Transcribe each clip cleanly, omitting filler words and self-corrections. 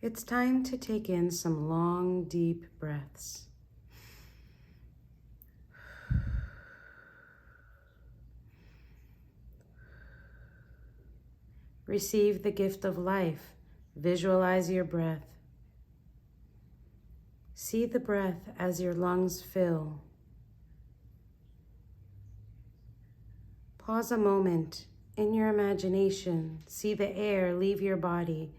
It's time to take in some long, deep breaths. Receive the gift of life. Visualize your breath. See the breath as your lungs fill. Pause a moment. In your imagination, see the air leave your body.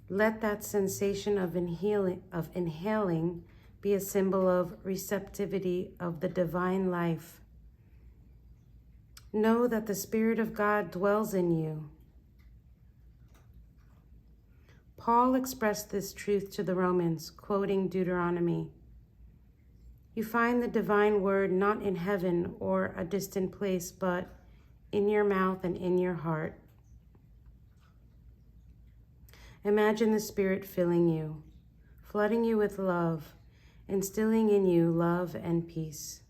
Let that sensation of inhaling be a symbol of receptivity of the divine life. Know that the Spirit of God dwells in you. Paul expressed this truth to the Romans, quoting Deuteronomy. You find the divine word not in heaven or a distant place, but in your mouth and in your heart. Imagine the Spirit filling you, flooding you with love, instilling in you love and peace.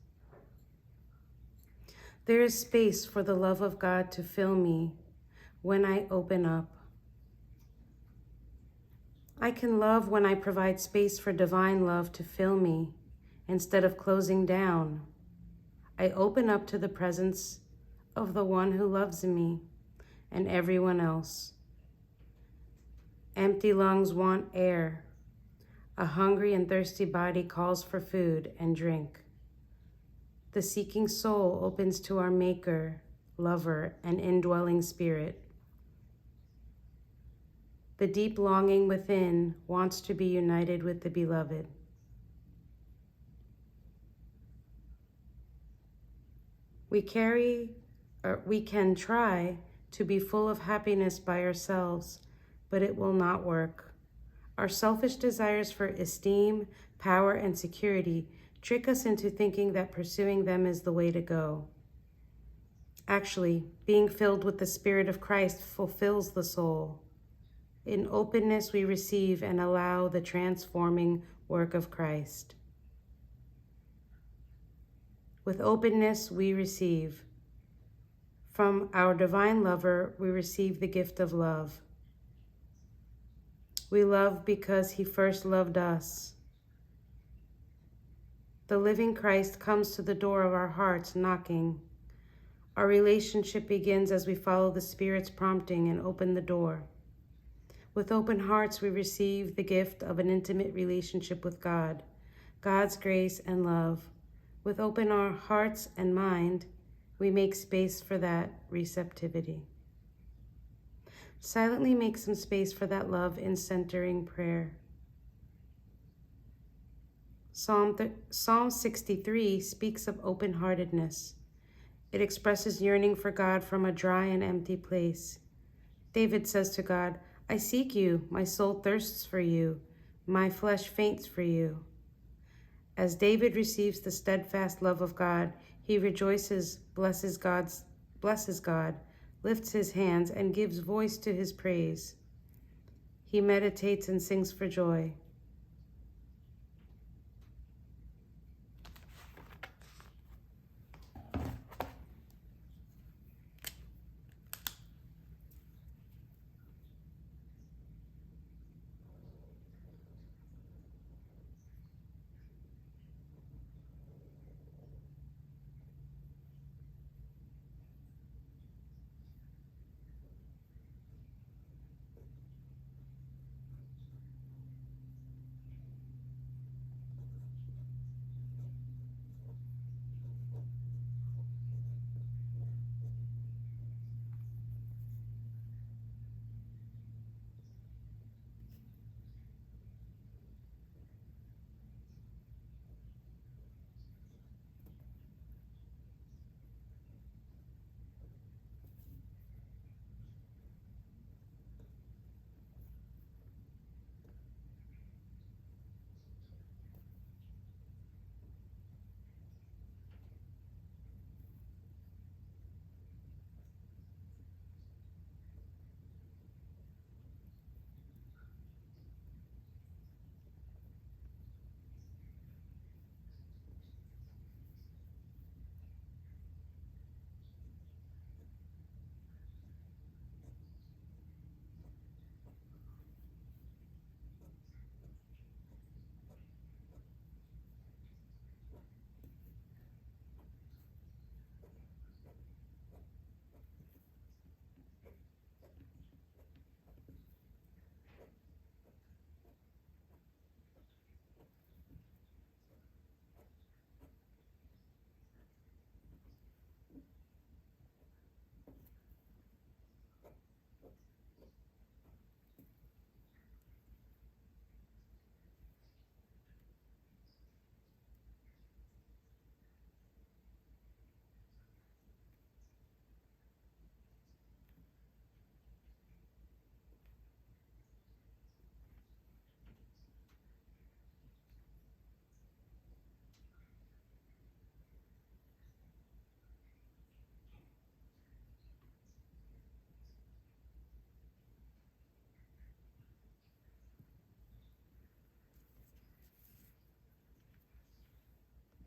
There is space for the love of God to fill me when I open up. I can love when I provide space for divine love to fill me instead of closing down. I open up to the presence of the one who loves me and everyone else. Empty lungs want air. A hungry and thirsty body calls for food and drink. The seeking soul opens to our Maker, Lover, and indwelling Spirit. The deep longing within wants to be united with the Beloved. We can try to be full of happiness by ourselves, but it will not work. Our selfish desires for esteem, power, and security trick us into thinking that pursuing them is the way to go. Actually, being filled with the Spirit of Christ fulfills the soul. In openness, we receive and allow the transforming work of Christ. With openness, we receive. From our divine lover, we receive the gift of love. We love because he first loved us. The living Christ comes to the door of our hearts knocking. Our relationship begins as we follow the Spirit's prompting and open the door. With open hearts, we receive the gift of an intimate relationship with God, God's grace and love. With open our hearts and mind, we make space for that receptivity. Silently make some space for that love in centering prayer. Psalm 63 speaks of open-heartedness. It expresses yearning for God from a dry and empty place. David says to God, I seek you, my soul thirsts for you, my flesh faints for you. As David receives the steadfast love of God, he rejoices, blesses God, lifts his hands, and gives voice to his praise. He meditates and sings for joy.